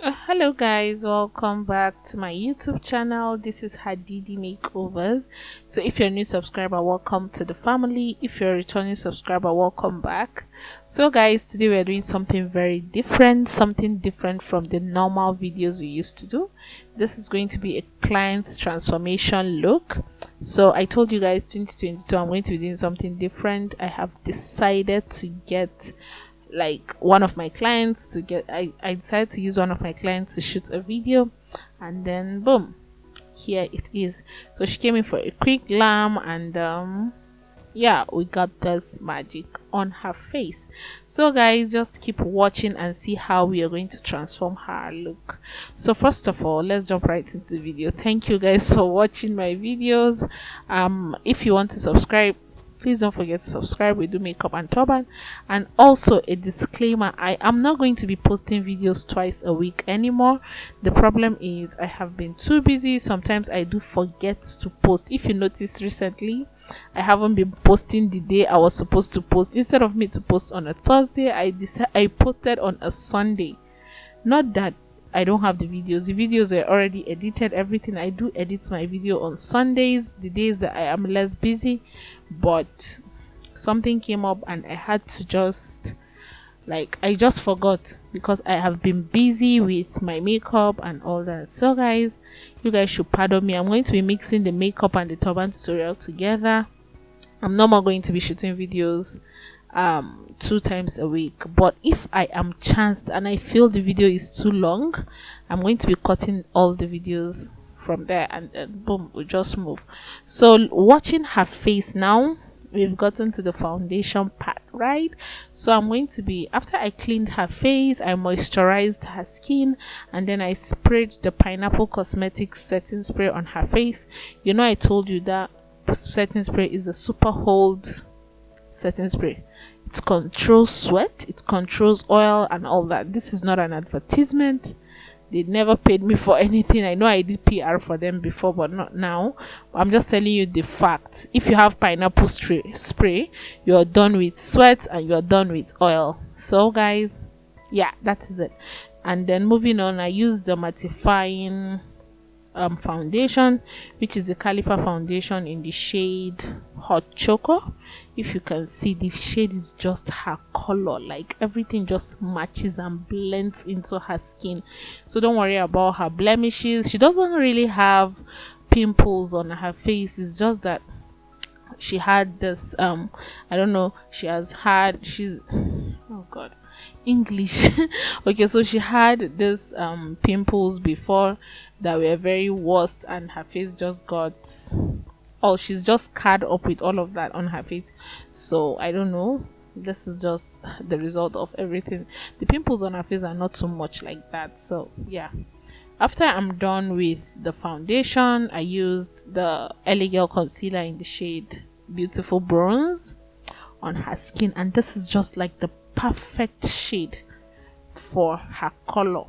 Hello guys, welcome back to my YouTube channel. This is Hadidi Makeovers. So if you're a new subscriber, welcome to the family. If you're a returning subscriber, welcome back. So guys, today we're doing something very different, something different from the normal videos we used to do. This is going to be a client's transformation look. So I told you guys 2022 I'm going to be doing something different. I have decided to get like one of my clients to get I decided to use one of my clients to shoot a video, and then boom, here it is. So she came in for a quick glam, and yeah, we got this magic on her face. So guys, just keep watching and see how we are going to transform her look. So first of all, let's jump right into the video. Thank you guys for watching my videos. If you want to subscribe, please don't forget to subscribe. We do makeup and turban. And also a disclaimer, I am not going to be posting videos twice a week anymore. The problem is I have been too busy. Sometimes I do forget to post. If you notice recently, I haven't been posting the day I was supposed to post. Instead of me to post on a Thursday, I posted on a Sunday. Not that I don't have the videos. The videos are already edited, everything. I do edit my video on Sundays, the days that I am less busy, but something came up and I had to just I just forgot because I have been busy with my makeup and all that. So guys, you guys should pardon me. I'm going to be mixing the makeup and the turban tutorial together. I'm no more going to be shooting videos 2 times a week, but if I am chanced and I feel the video is too long, I'm going to be cutting all the videos from there, and boom, we just move. So watching her face now, we've gotten to the foundation part, right? So I'm going to be, after I cleaned her face, I moisturized her skin, and then I sprayed the Pineapple Cosmetics setting spray on her face. You know, I told you that setting spray is a super hold setting spray. It controls sweat, it controls oil and all that. This is not an advertisement. They never paid me for anything. I know I did PR for them before, but not now. I'm just telling you the facts. If you have pineapple spray, you're done with sweat and you're done with oil. So guys, yeah, that is it. And then moving on, I use the mattifying foundation, which is the Kalifa foundation in the shade Hot Choco. If you can see, the shade is just her color, like everything just matches and blends into her skin. So don't worry about her blemishes. She doesn't really have pimples on her face. It's just that she had this I don't know, she's oh god, English. Okay, so she had this pimples before that were very worst, and her face just got, oh, she's just scarred up with all of that on her face. So I don't know, this is just the result of everything. The pimples on her face are not too much like that. So yeah, after I'm done with the foundation, I used the LA Girl concealer in the shade Beautiful Bronze on her skin, and this is just like the perfect shade for her color.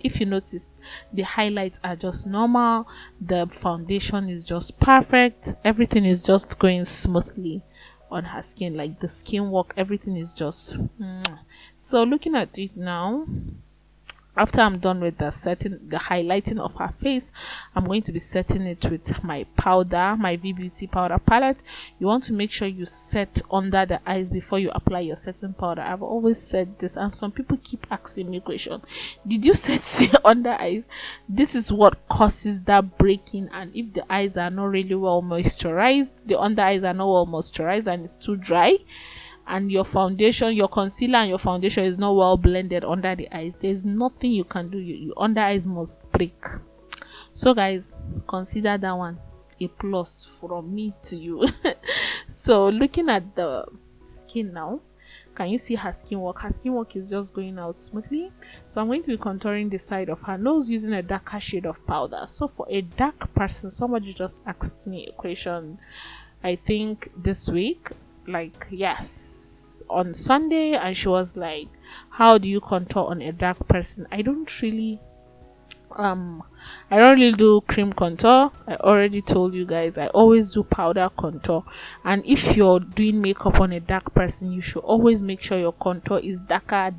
If you notice, the highlights are just normal, the foundation is just perfect, everything is just going smoothly on her skin, like the skin work, everything is just So looking at it now, after I'm done with the highlighting of her face, I'm going to be setting it with my powder, my V Beauty powder palette. You want to make sure you set under the eyes before you apply your setting powder. I've always said this, and some people keep asking me question, did you set the under eyes? This is what causes that breaking, and if the eyes are not really well moisturized, the under eyes are not well moisturized and it's too dry, and your foundation, your concealer and your foundation is not well blended under the eyes, there's nothing you can do. Your under eyes must break. So guys, consider that one a plus from me to you. So looking at the skin now, can you see her skin work? Her skin work is just going out smoothly. So I'm going to be contouring the side of her nose using a darker shade of powder. So for a dark person, somebody just asked me a question, I think this week, on Sunday, and she was like, how do you contour on a dark person? I don't really do cream contour. I already told you guys, I always do powder contour. And if you're doing makeup on a dark person, you should always make sure your contour is darker.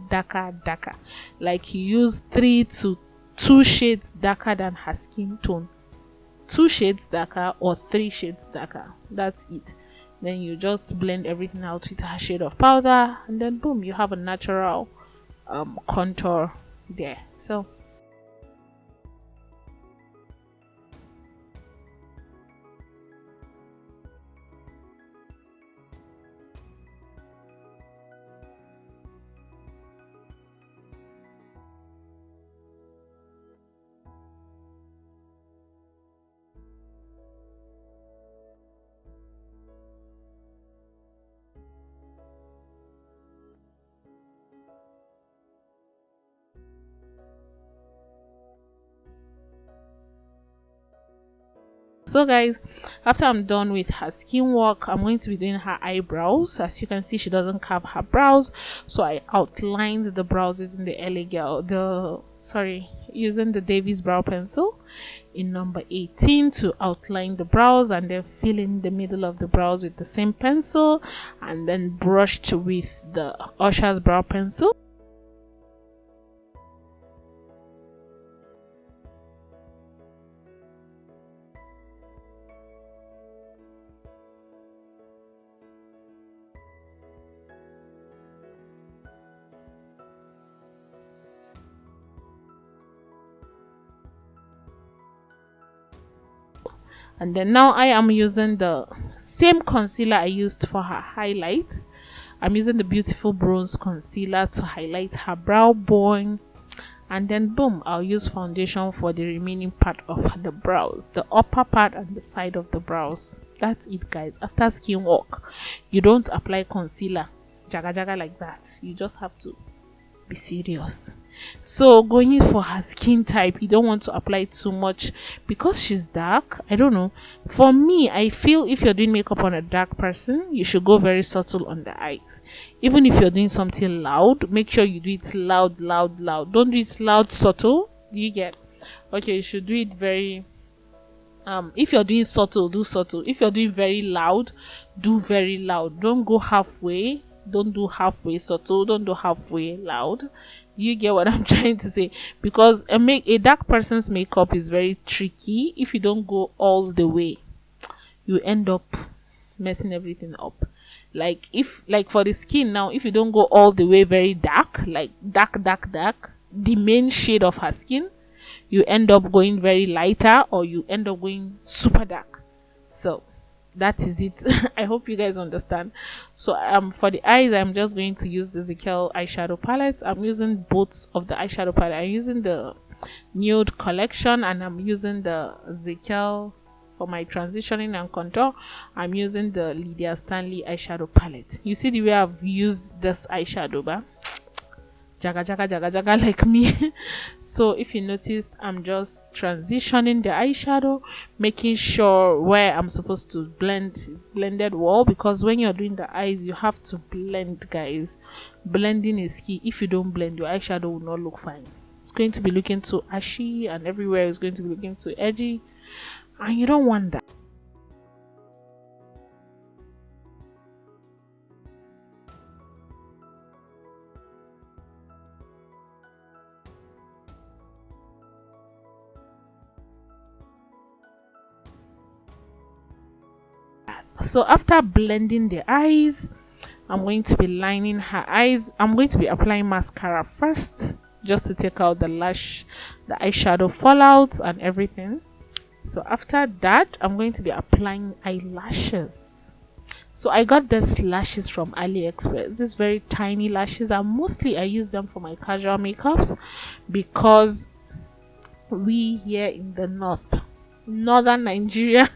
Like you use 3 to 2 shades darker than her skin tone. 2 shades darker or 3 shades darker. That's it. Then you just blend everything out with her shade of powder, and then boom, you have a natural contour there. So guys, after I'm done with her skin work, I'm going to be doing her eyebrows. As you can see, she doesn't have her brows, so I outlined the brows using using the Davies brow pencil in number 18 to outline the brows, and then fill in the middle of the brows with the same pencil, and then brushed with the Ushas brow pencil. And then now I am using the same concealer I used for her highlights. I'm using the Beautiful Bronze Concealer to highlight her brow bone. And then boom, I'll use foundation for the remaining part of the brows, the upper part and the side of the brows. That's it, guys. After skin work, you don't apply concealer jaga jaga like that. You just have to be serious. So going for her skin type, you don't want to apply too much because she's dark. I don't know, for me, I feel if you're doing makeup on a dark person, you should go very subtle on the eyes. Even if you're doing something loud, make sure you do it loud. Don't do it loud, subtle. Do you get? Okay, you should do it very if you're doing subtle, do subtle. If you're doing very loud, do very loud. Don't go halfway. Don't do halfway subtle. Don't do halfway loud. You get what I'm trying to say? Because a dark person's makeup is very tricky. If you don't go all the way, you end up messing everything up. Like for the skin now, if you don't go all the way very dark, like dark, the main shade of her skin, you end up going very lighter, or you end up going super dark. So that is it. I hope you guys understand. So for the eyes, I'm just going to use the Zikel eyeshadow palette. I'm using both of the eyeshadow palette. I'm using the Nude collection, and I'm using the Zikel for my transitioning and contour. I'm using the Lydia Stanley eyeshadow palette. You see the way I've used this eyeshadow, ba? Jaga like me. So if you noticed, I'm just transitioning the eyeshadow, making sure where I'm supposed to blend is blended well, because when you're doing the eyes, you have to blend, guys. Blending is key. If you don't blend, your eyeshadow will not look fine. It's going to be looking too ashy, and everywhere is going to be looking too edgy, and you don't want that. So after blending the eyes, I'm going to be lining her eyes. I'm going to be applying mascara first, just to take out the eyeshadow fallouts and everything. So after that, I'm going to be applying eyelashes. So I got these lashes from AliExpress. These very tiny lashes, and mostly I use them for my casual makeups, because we here in the northern Nigeria,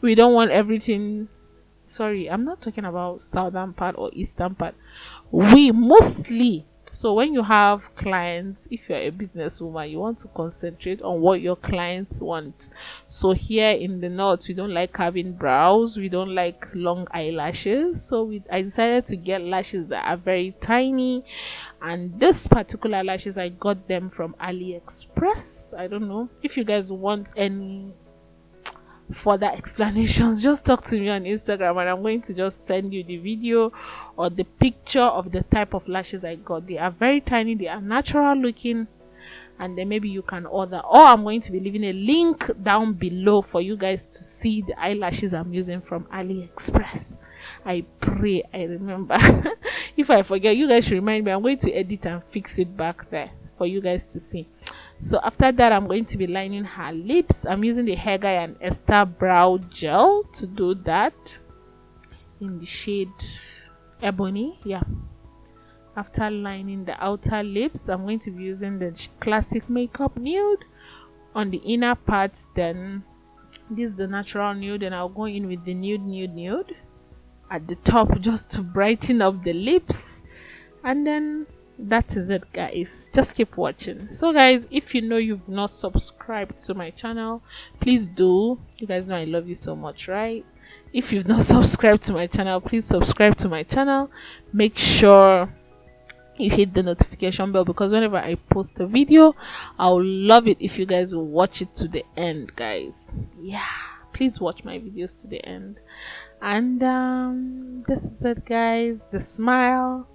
we don't want everything. Sorry, I'm not talking about southern part or eastern part. We mostly. So when you have clients, if you're a businesswoman, you want to concentrate on what your clients want. So here in the north, we don't like having brows, we don't like long eyelashes. So I decided to get lashes that are very tiny, and this particular lashes, I got them from AliExpress. I don't know if you guys want any further explanations, just talk to me on Instagram, and I'm going to just send you the video or the picture of the type of lashes I got. They are very tiny, they are natural looking, and then maybe you can order, or I'm going to be leaving a link down below for you guys to see the eyelashes I'm using from AliExpress. I pray I remember. If I forget, you guys should remind me. I'm going to edit and fix it back there for you guys to see. So after that, I'm going to be lining her lips. I'm using the Hair Guy and Esther brow gel to do that in the shade Ebony. Yeah. After lining the outer lips, I'm going to be using the classic makeup nude on the inner parts. Then this is the natural nude, and I'll go in with the nude at the top just to brighten up the lips. And then that is it, guys. Just keep watching. So guys, if you know you've not subscribed to my channel, please do. You guys know I love you so much, right? If you've not subscribed to my channel, please subscribe to my channel. Make sure you hit the notification bell, because whenever I post a video, I'll love it if you guys will watch it to the end, guys. Yeah, please watch my videos to the end. And this is it, guys. The smile,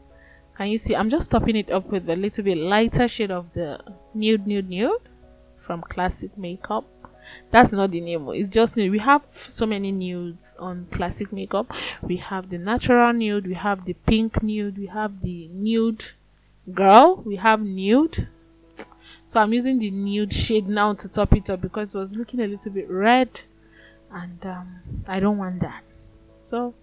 can you see? I'm just topping it up with a little bit lighter shade of the nude from Classic Makeup. That's not the name, it's just nude. We have so many nudes on Classic Makeup. We have the natural nude, we have the pink nude, we have the nude girl, we have nude. So I'm using the nude shade now to top it up, because it was looking a little bit red, and I don't want that. So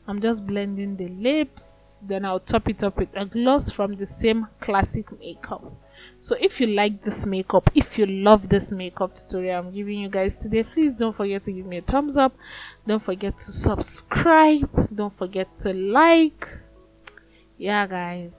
I'm just blending the lips, then I'll top it up with a gloss from the same Classic Makeup. So if you like this makeup, if you love this makeup tutorial I'm giving you guys today, please don't forget to give me a thumbs up, don't forget to subscribe, don't forget to like. Yeah, guys.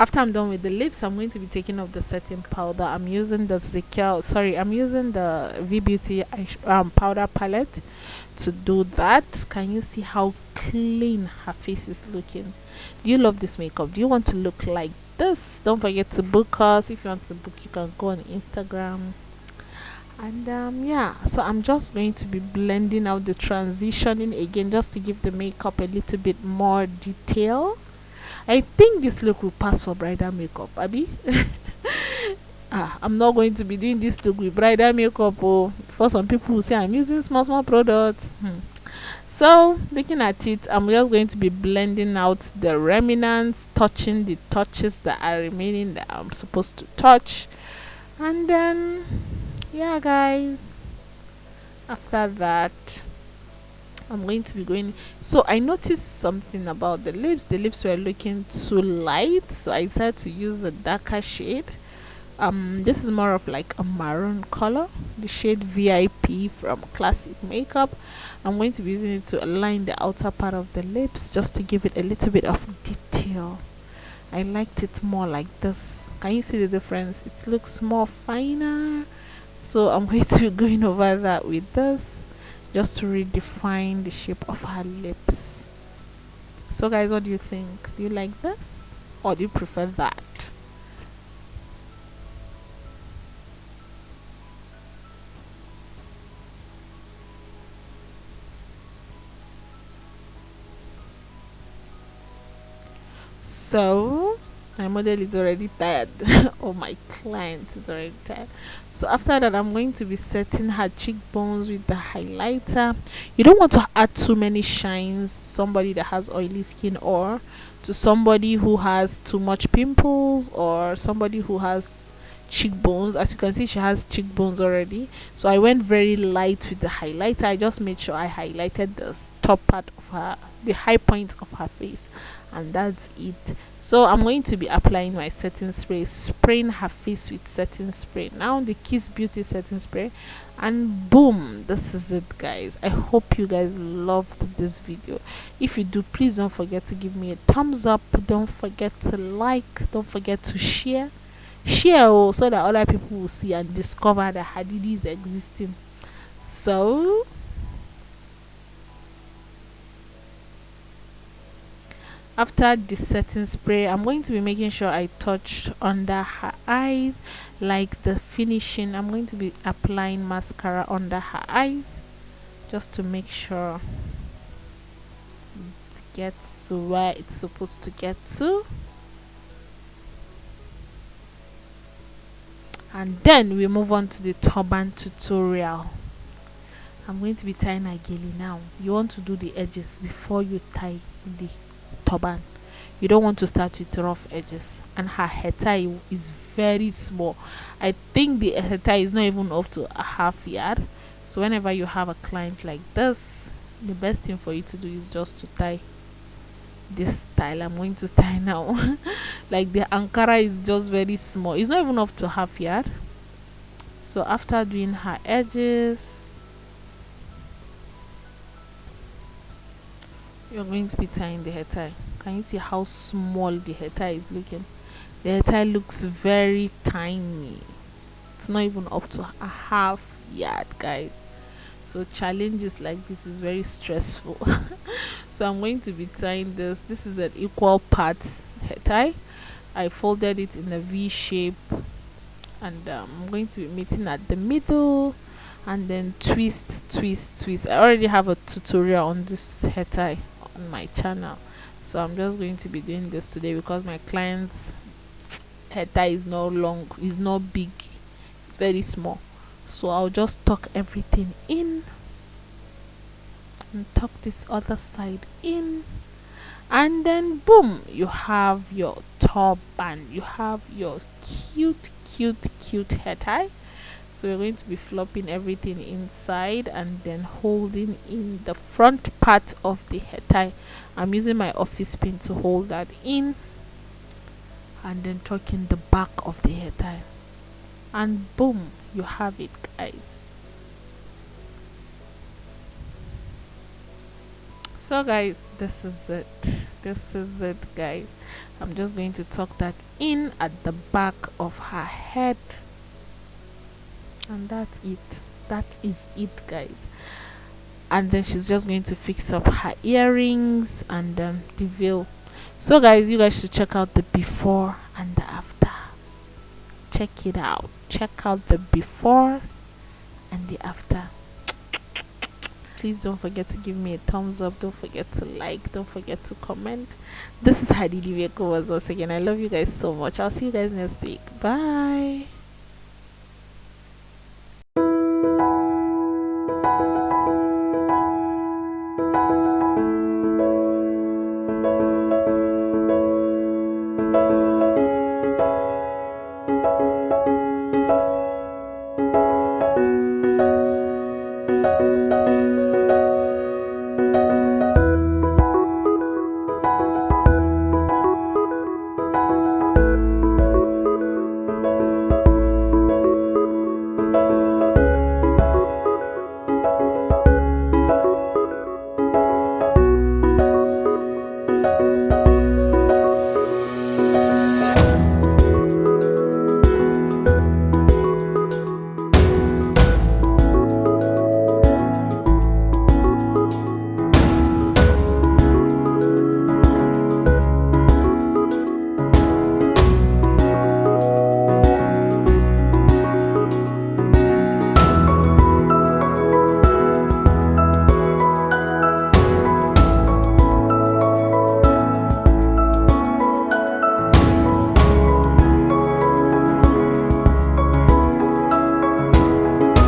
After I'm done with the lips, I'm going to be taking off the setting powder. I'm using the I'm using the V Beauty powder palette to do that. Can you see how clean her face is looking? Do you love this makeup? Do you want to look like this? Don't forget to book us. If you want to book, you can go on Instagram. And yeah, so I'm just going to be blending out the transitioning again, just to give the makeup a little bit more detail. I think this look will pass for bridal makeup, Abby. I'm not going to be doing this look with bridal makeup. For some people who say I'm using small products. So looking at it, I'm just going to be blending out the remnants, touching the touches that are remaining that I'm supposed to touch. And then yeah, guys, after that I'm going to be going. So I noticed something about the lips. The lips were looking too light, so I decided to use a darker shade. This is more of like a maroon color, the shade VIP from Classic Makeup. I'm going to be using it to align the outer part of the lips, just to give it a little bit of detail. I liked it more like this. Can you see the difference? It looks more finer. So I'm going to be going over that with this, just to redefine the shape of her lips. So guys, what do you think? Do you like this, or do you prefer that? So my model is already tired or my client is already tired. So after that, I'm going to be setting her cheekbones with the highlighter. You don't want to add too many shines to somebody that has oily skin, or to somebody who has too much pimples, or somebody who has cheekbones. As you can see, she has cheekbones already, so I went very light with the highlighter. I just made sure I highlighted the top part of her the high point of her face, and that's it. So I'm going to be applying my setting spray, spraying her face with setting spray, now the Kiss Beauty setting spray, and boom, this is it, guys. I hope you guys loved this video. If you do, please don't forget to give me a thumbs up, don't forget to like, don't forget to share so that other people will see and discover that Hadidi is existing. So after the setting spray, I'm going to be making sure I touch under her eyes, like the finishing. I'm going to be applying mascara under her eyes just to make sure it gets to where it's supposed to get to. And then we move on to the turban tutorial. I'm going to be tying a gilly now. You want to do the edges before you tie the turban. You don't want to start with rough edges, and her hair tie is very small. I think the hair tie is not even up to a half yard. So whenever you have a client like this, the best thing for you to do is just to tie this style I'm going to tie now. Like the Ankara is just very small, it's not even up to half yard. So after doing her edges, you're going to be tying the hair tie. Can you see how small the hair tie is looking? The hair tie looks very tiny. It's not even up to a half yard, guys. So challenges like this is very stressful. So I'm going to be tying this. This is an equal parts hair tie. I folded it in a V shape, and I'm going to be meeting at the middle and then twist. I already have a tutorial on this hair tie on my channel, so I'm just going to be doing this today because my client's hair tie is not long, is not big, it's very small. So I'll just tuck everything in and tuck this other side in, and then boom, you have your turban, you have your cute hair tie. So we're going to be flopping everything inside and then holding in the front part of the hair tie. I'm using my office pin to hold that in, and then tucking the back of the hair tie, and boom, you have it, guys. So guys, this is it, guys. I'm just going to tuck that in at the back of her head, and that is it, guys. And then she's just going to fix up her earrings and the veil. So guys, you guys should check out the before and the after. Check it out, check out the before and the after. Please don't forget to give me a thumbs up, don't forget to like, don't forget to comment. This is Hadidi Makeovers once again. I love you guys so much. I'll see you guys next week. Bye.